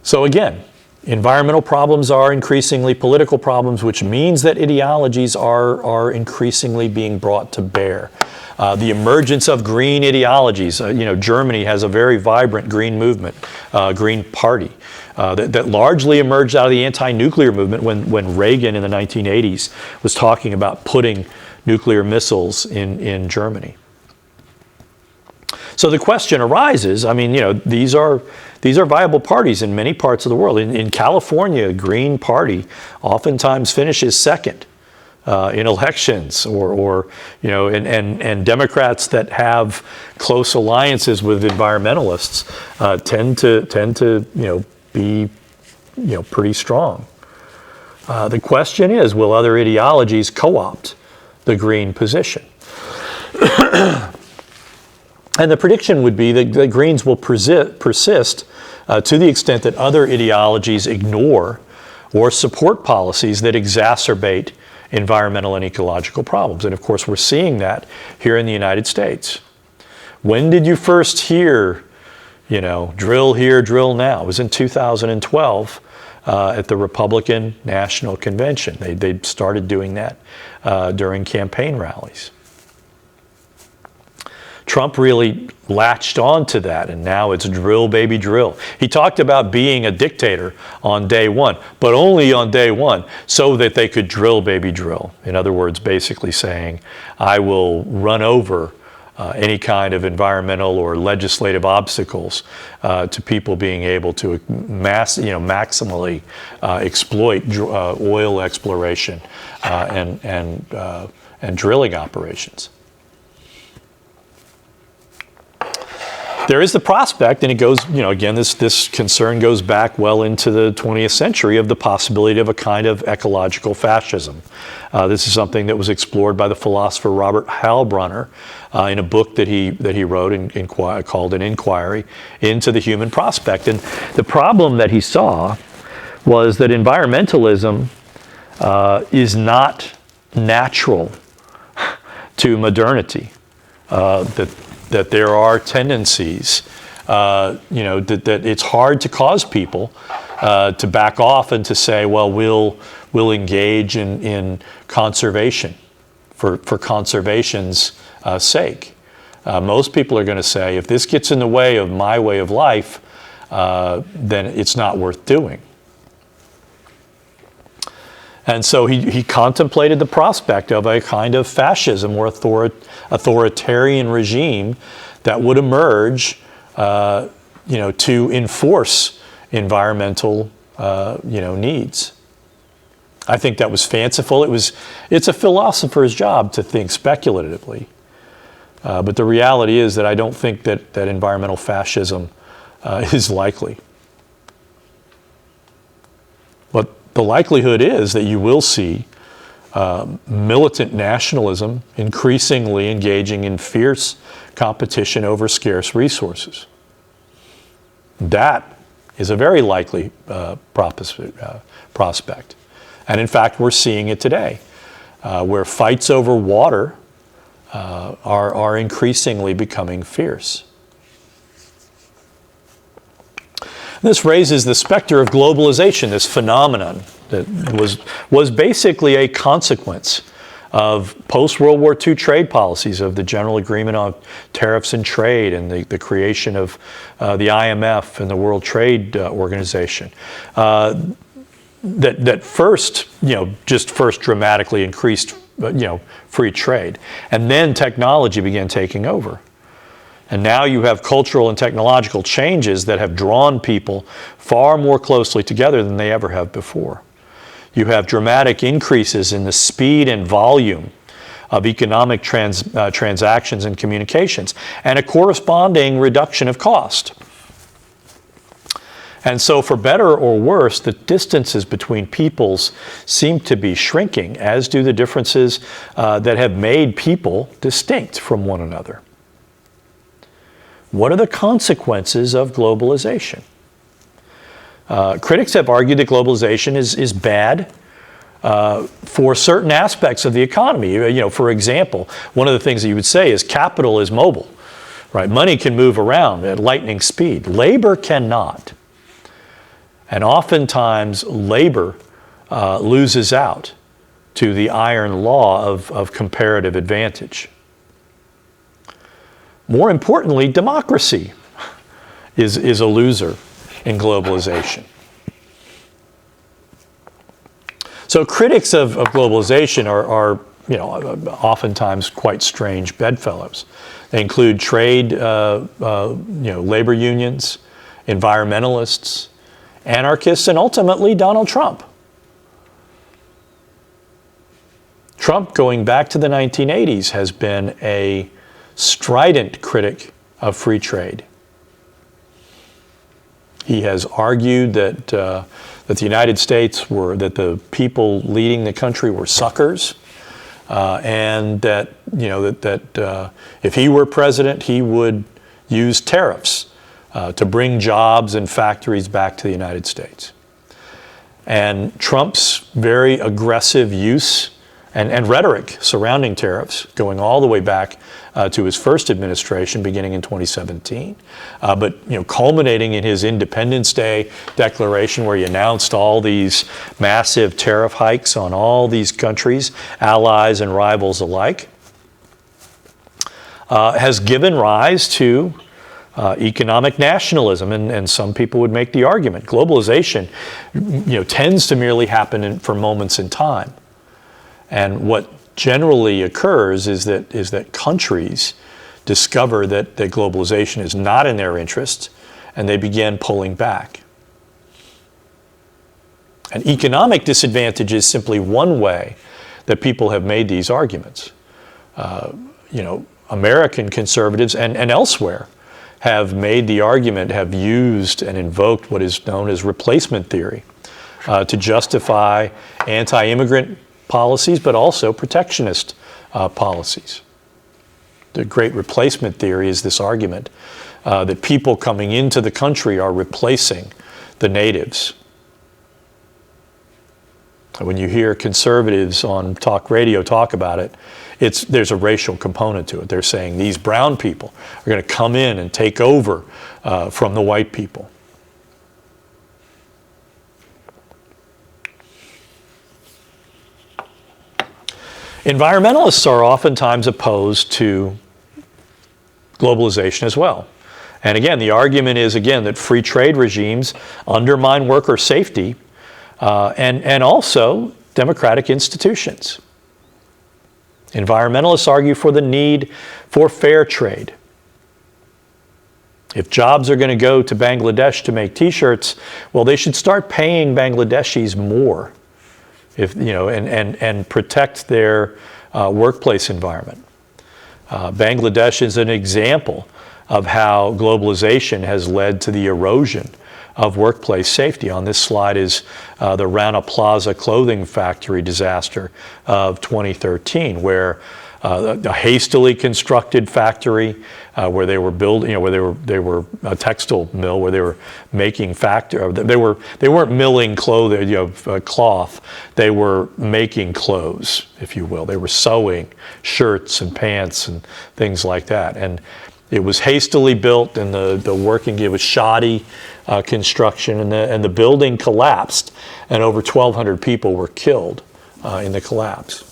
So again, environmental problems are increasingly political problems, which means that ideologies are increasingly being brought to bear. The emergence of green ideologies. Germany has a very vibrant green movement, green party, that largely emerged out of the anti-nuclear movement when Reagan in the 1980s was talking about putting nuclear missiles in Germany. So the question arises, these are viable parties in many parts of the world. In California, a Green Party oftentimes finishes second in elections, and Democrats that have close alliances with environmentalists tend to be pretty strong. The question is, will other ideologies co-opt the Green position? And the prediction would be that the Greens will persist to the extent that other ideologies ignore or support policies that exacerbate environmental and ecological problems. And of course, we're seeing that here in the United States. When did you first hear, drill here, drill now? It was in 2012 at the Republican National Convention. They started doing that during campaign rallies. Trump really latched on to that, and now it's drill, baby, drill. He talked about being a dictator on day one, but only on day one, so that they could drill, baby, drill. In other words, basically saying, I will run over any kind of environmental or legislative obstacles to people being able to maximally exploit oil exploration and drilling operations. There is the prospect, and it goes, again, this concern goes back well into the 20th century, of the possibility of a kind of ecological fascism. This is something that was explored by the philosopher Robert Heilbronner in a book that he wrote called An Inquiry into the Human Prospect. And the problem that he saw was that environmentalism is not natural to modernity. That there are tendencies, that it's hard to cause people to back off and to say, well, we'll engage in conservation for conservation's sake. Most people are going to say, if this gets in the way of my way of life, then it's not worth doing. And so he contemplated the prospect of a kind of fascism or authoritarian regime that would emerge, to enforce environmental, needs. I think that was fanciful. It's a philosopher's job to think speculatively. But the reality is that I don't think that environmental fascism is likely. But the likelihood is that you will see militant nationalism increasingly engaging in fierce competition over scarce resources. That is a very likely prospect. And in fact, we're seeing it today, where fights over water are increasingly becoming fierce. This raises the specter of globalization, this phenomenon that was basically a consequence of post-World War II trade policies, of the General Agreement on Tariffs and Trade and the creation of the IMF and the World Trade Organization. That first, first dramatically increased, free trade. And then technology began taking over. And now you have cultural and technological changes that have drawn people far more closely together than they ever have before. You have dramatic increases in the speed and volume of economic transactions and communications, and a corresponding reduction of cost. And so, for better or worse, the distances between peoples seem to be shrinking, as do the differences that have made people distinct from one another. What are the consequences of globalization? Critics have argued that globalization is bad for certain aspects of the economy. For example, one of the things that you would say is capital is mobile, right? Money can move around at lightning speed. Labor cannot. And oftentimes, labor loses out to the iron law of comparative advantage. More importantly, democracy is a loser in globalization. So critics of globalization are oftentimes quite strange bedfellows. They include trade, labor unions, environmentalists, anarchists, and ultimately Donald Trump. Trump, going back to the 1980s, has been a strident critic of free trade. He has argued that the United States that the people leading the country were suckers, and that if he were president, he would use tariffs to bring jobs and factories back to the United States. And Trump's very aggressive use and rhetoric surrounding tariffs, going all the way back to his first administration, beginning in 2017, but culminating in his Independence Day declaration, where he announced all these massive tariff hikes on all these countries, allies and rivals alike, has given rise to economic nationalism, and some people would make the argument globalization, tends to merely happen for moments in time. And what generally occurs is that countries discover that globalization is not in their interest, and they begin pulling back. And economic disadvantage is simply one way that people have made these arguments. American conservatives and elsewhere have made the argument, have used and invoked what is known as replacement theory to justify anti-immigrant policies, but also protectionist policies. The great replacement theory is this argument that people coming into the country are replacing the natives. When you hear conservatives on talk radio talk about it, there's a racial component to it. They're saying these brown people are going to come in and take over from the white people. Environmentalists are oftentimes opposed to globalization as well. And again, the argument is, that free trade regimes undermine worker safety and also democratic institutions. Environmentalists argue for the need for fair trade. If jobs are going to go to Bangladesh to make t-shirts, well, they should start paying Bangladeshis more if and protect their workplace environment. Bangladesh is an example of how globalization has led to the erosion of workplace safety. On this slide is the Rana Plaza clothing factory disaster of 2013, where a hastily constructed factory where they were building, where they were a textile mill where they were making they weren't milling cloth, they were making clothes, if you will. They were sewing shirts and pants and things like that. And it was hastily built, and it was shoddy construction, and the building collapsed, and over 1,200 people were killed in the collapse.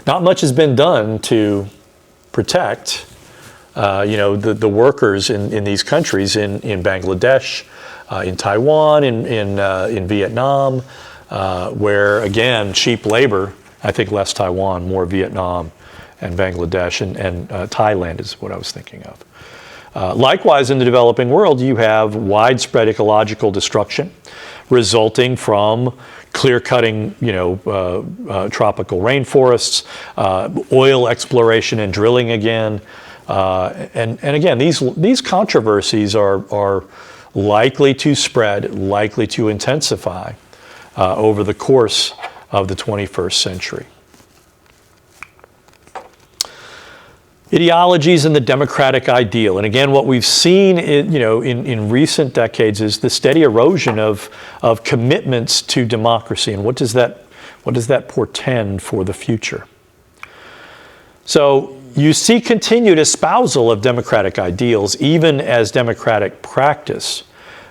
Not much has been done to protect, the workers in these countries, in Bangladesh, in Taiwan, in Vietnam, where again cheap labor. I think less Taiwan, more Vietnam, and Bangladesh, and Thailand is what I was thinking of. Likewise, in the developing world, you have widespread ecological destruction resulting from clear-cutting, tropical rainforests, oil exploration and drilling again, and again, these controversies are likely to spread, likely to intensify over the course of the 21st century. Ideologies and the democratic ideal. And again, what we've seen in recent decades is the steady erosion of commitments to democracy. And what does that portend for the future? So you see continued espousal of democratic ideals even as democratic practice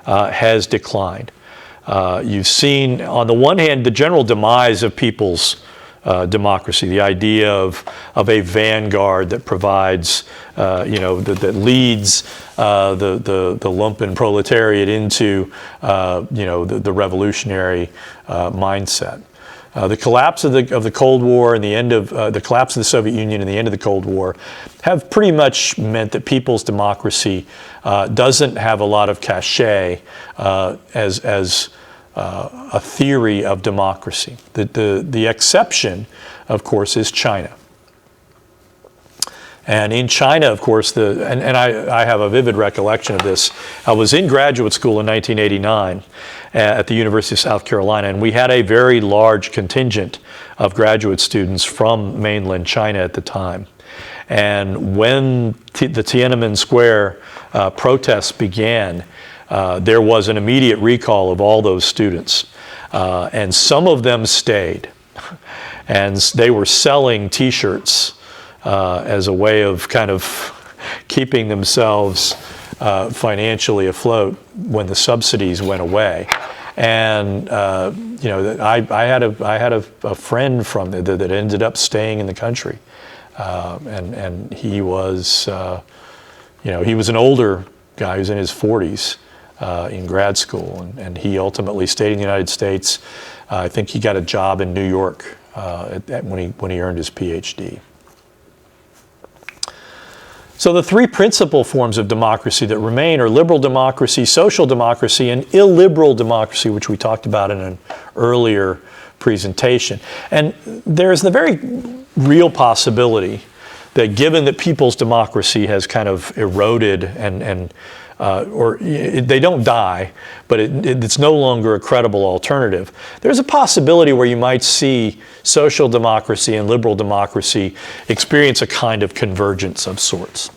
has declined. You've seen, on the one hand, the general demise of people's democracy, the idea of a vanguard that provides, that leads the lumpen proletariat into, the revolutionary mindset. The collapse of the Cold War and the end of the collapse of the Soviet Union and the end of the Cold War have pretty much meant that people's democracy doesn't have a lot of cachet as a theory of democracy. The exception, of course, is China. And in China, of course, I have a vivid recollection of this. I was in graduate school in 1989 at the University of South Carolina, and we had a very large contingent of graduate students from mainland China at the time. And when the Tiananmen Square protests began, there was an immediate recall of all those students. And some of them stayed. And they were selling T-shirts as a way of kind of keeping themselves financially afloat when the subsidies went away. And I had a friend from there that ended up staying in the country, and he was he was an older guy. He was in his 40s in grad school, and he ultimately stayed in the United States. I think he got a job in New York when he earned his PhD. So the three principal forms of democracy that remain are liberal democracy, social democracy, and illiberal democracy, which we talked about in an earlier presentation. And there's the very real possibility that given that people's democracy has kind of eroded they don't die, but it's no longer a credible alternative, there's a possibility where you might see social democracy and liberal democracy experience a kind of convergence of sorts.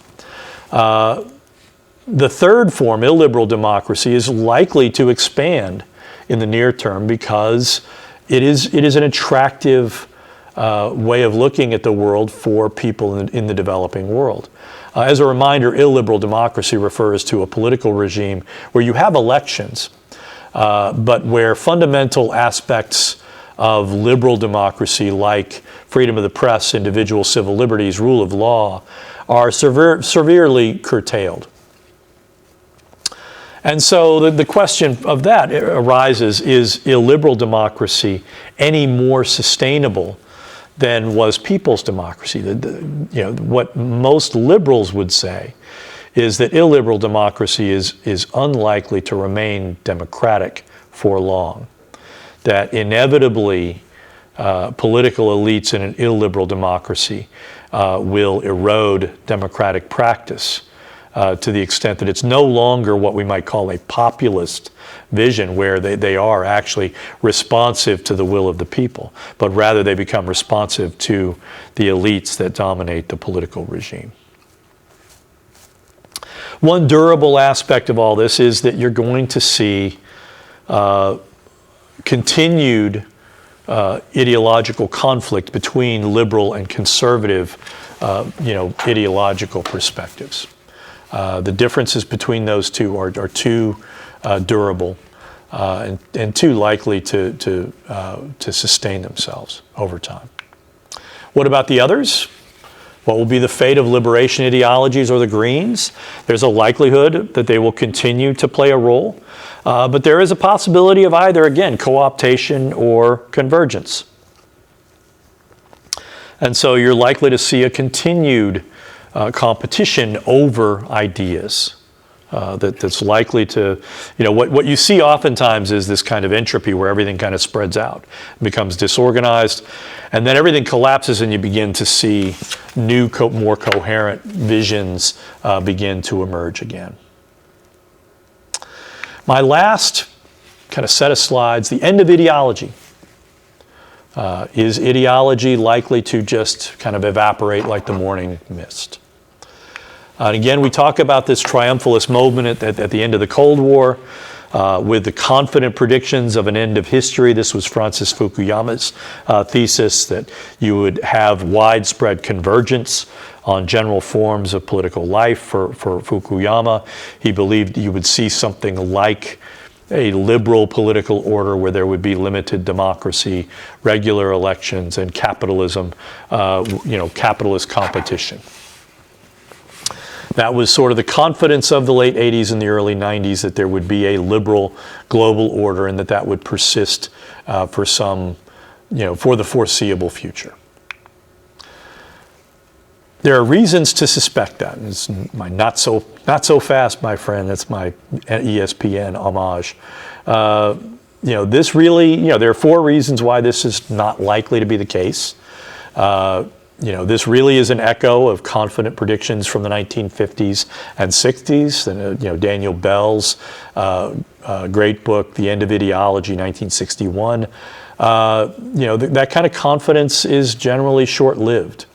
The third form, illiberal democracy, is likely to expand in the near term because it is an attractive way of looking at the world for people in the developing world. As a reminder, illiberal democracy refers to a political regime where you have elections, but where fundamental aspects of liberal democracy, like freedom of the press, individual civil liberties, rule of law, are severely curtailed. And so the question of that arises, is illiberal democracy any more sustainable than was people's democracy? What most liberals would say is that illiberal democracy is unlikely to remain democratic for long. that inevitably political elites in an illiberal democracy will erode democratic practice to the extent that it's no longer what we might call a populist vision, where they are actually responsive to the will of the people, but rather they become responsive to the elites that dominate the political regime. One durable aspect of all this is that you're going to see continued ideological conflict between liberal and conservative, ideological perspectives. The differences between those two are too durable and too likely to sustain themselves over time. What about the others? What will be the fate of liberation ideologies or the Greens? There's a likelihood that they will continue to play a role, but there is a possibility of either, again, co-optation or convergence. And so you're likely to see a continued competition over ideas that's likely to, what you see oftentimes is this kind of entropy where everything kind of spreads out, becomes disorganized, and then everything collapses and you begin to see new, more coherent visions begin to emerge again. My last kind of set of slides, the end of ideology. Is ideology likely to just kind of evaporate like the morning mist? And again, we talk about this triumphalist movement at the end of the Cold War with the confident predictions of an end of history. This was Francis Fukuyama's thesis, that you would have widespread convergence on general forms of political life. For Fukuyama, he believed you would see something like a liberal political order where there would be limited democracy, regular elections, and capitalism, capitalist competition. That was sort of the confidence of the late 80s and the early 90s, that there would be a liberal global order and that would persist for the foreseeable future. There are reasons to suspect that. It's my not so fast, my friend. That's my ESPN homage. This really, there are 4 reasons why this is not likely to be the case. This really is an echo of confident predictions from the 1950s and 60s. Daniel Bell's great book, The End of Ideology, 1961. That kind of confidence is generally short-lived.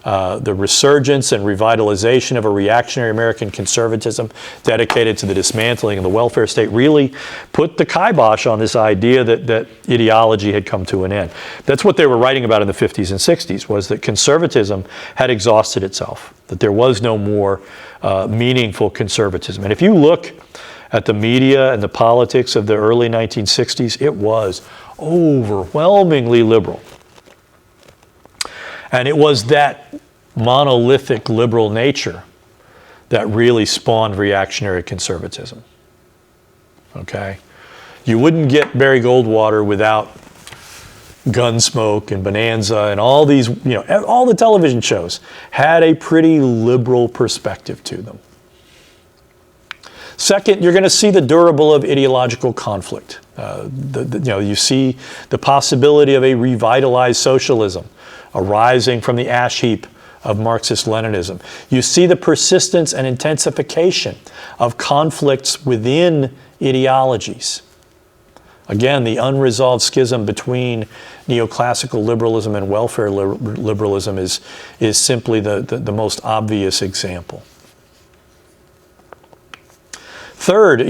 The resurgence and revitalization of a reactionary American conservatism dedicated to the dismantling of the welfare state really put the kibosh on this idea that ideology had come to an end. That's what they were writing about in the 50s and 60s, was that conservatism had exhausted itself, that there was no more meaningful conservatism. And if you look at the media and the politics of the early 1960s, it was overwhelmingly liberal. And it was that monolithic liberal nature that really spawned reactionary conservatism. Okay? You wouldn't get Barry Goldwater without Gunsmoke and Bonanza and all these, all the television shows had a pretty liberal perspective to them. Second, you're going to see the durable of ideological conflict. You see the possibility of a revitalized socialism arising from the ash heap of Marxist-Leninism. You see the persistence and intensification of conflicts within ideologies. Again, the unresolved schism between neoclassical liberalism and welfare liberalism is simply the most obvious example. Third,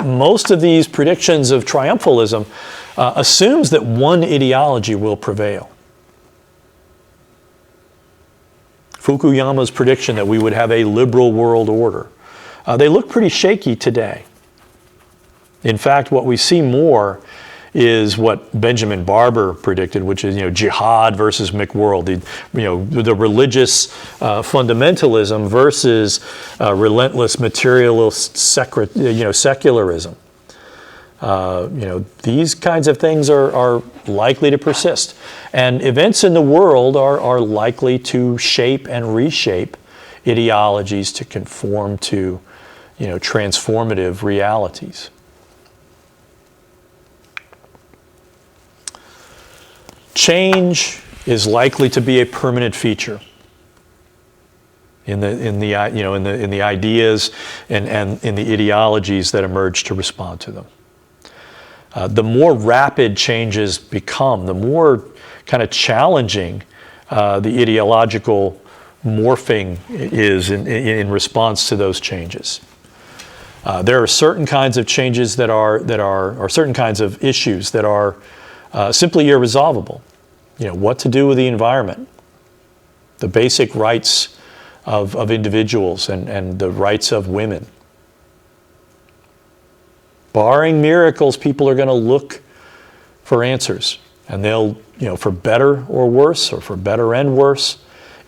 most of these predictions of triumphalism assumes that one ideology will prevail. Fukuyama's prediction that we would have a liberal world order, they look pretty shaky today. In fact, what we see more is what Benjamin Barber predicted, which is jihad versus McWorld, the religious fundamentalism versus relentless materialist secularism. These kinds of things are likely to persist, and events in the world are likely to shape and reshape ideologies to conform to transformative realities. Change is likely to be a permanent feature in the ideas and in the ideologies that emerge to respond to them. The more rapid changes become, the more kind of challenging the ideological morphing is in response to those changes. There are certain kinds of changes or certain kinds of issues that are simply irresolvable. What to do with the environment, the basic rights of individuals and the rights of women. Barring miracles, people are going to look for answers, and they'll, for better or worse, or for better and worse,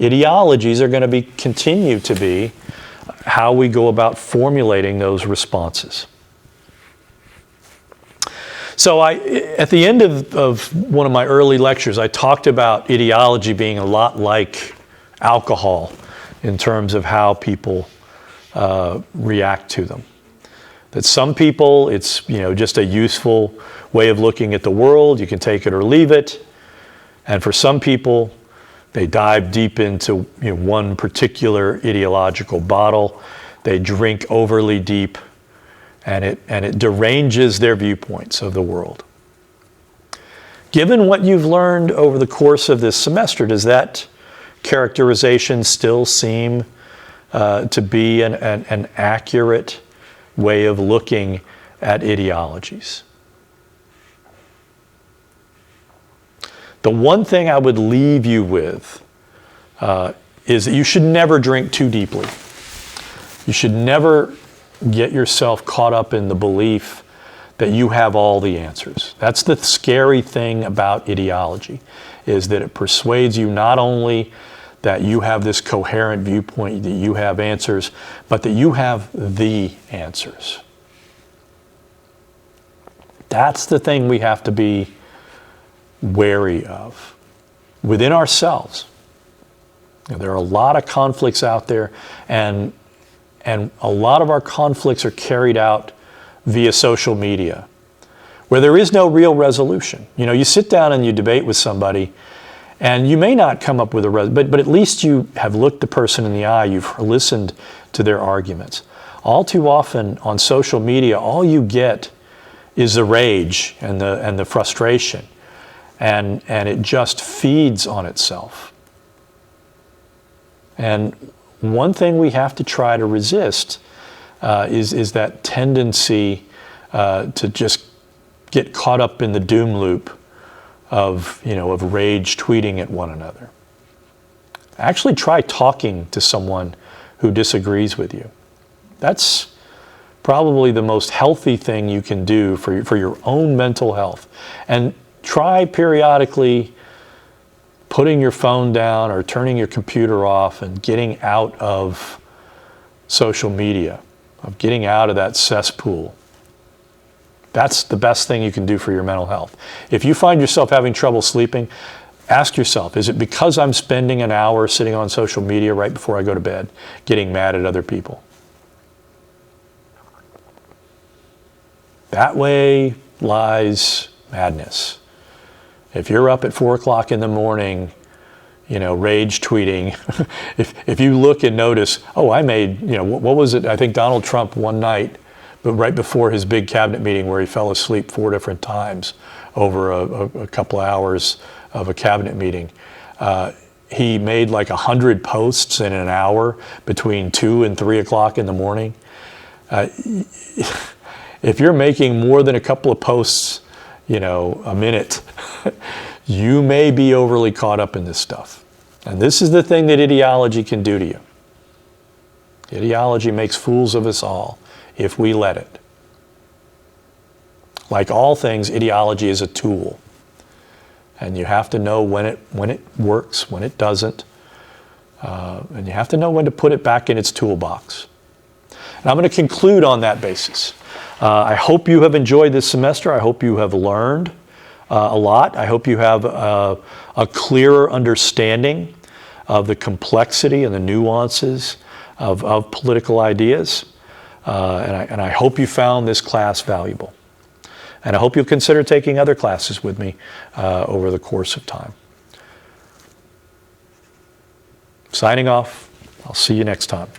ideologies are going to continue to be how we go about formulating those responses. So at the end of one of my early lectures, I talked about ideology being a lot like alcohol in terms of how people react to them. That some people, it's just a useful way of looking at the world. You can take it or leave it. And for some people, they dive deep into one particular ideological bottle. They drink overly deep, and it deranges their viewpoints of the world. Given what you've learned over the course of this semester, does that characterization still seem to be an accurate way of looking at ideologies? The one thing I would leave you with is that you should never drink too deeply. You should never get yourself caught up in the belief that you have all the answers. That's the scary thing about ideology, is that it persuades you not only that you have this coherent viewpoint, that you have answers, but that you have the answers. That's the thing we have to be wary of within ourselves. There are a lot of conflicts out there, and a lot of our conflicts are carried out via social media, where there is no real resolution. You sit down and you debate with somebody, and you may not come up with but at least you have looked the person in the eye, you've listened to their arguments. All too often on social media, all you get is the rage and the frustration, and it just feeds on itself. And one thing we have to try to resist is that tendency to just get caught up in the doom loop of rage tweeting at one another. Actually try talking to someone who disagrees with you. That's probably the most healthy thing you can do for your own mental health. And try periodically putting your phone down or turning your computer off and getting out of social media, of getting out of that cesspool. That's the best thing you can do for your mental health. If you find yourself having trouble sleeping, ask yourself, is it because I'm spending an hour sitting on social media right before I go to bed, getting mad at other people? That way lies madness. If you're up at 4 o'clock in the morning, rage tweeting, if you look and notice, I made, what was it? I think Donald Trump one night, but right before his big cabinet meeting where he fell asleep 4 different times over a couple of hours of a cabinet meeting, he made like 100 posts in an hour between 2 and 3 o'clock in the morning. If you're making more than a couple of posts, a minute, you may be overly caught up in this stuff. And this is the thing that ideology can do to you. Ideology makes fools of us all if we let it. Like all things, ideology is a tool. And you have to know when it works, when it doesn't. And you have to know when to put it back in its toolbox. And I'm going to conclude on that basis. I hope you have enjoyed this semester. I hope you have learned a lot. I hope you have a clearer understanding of the complexity and the nuances of political ideas. And I hope you found this class valuable. And I hope you'll consider taking other classes with me over the course of time. Signing off. I'll see you next time.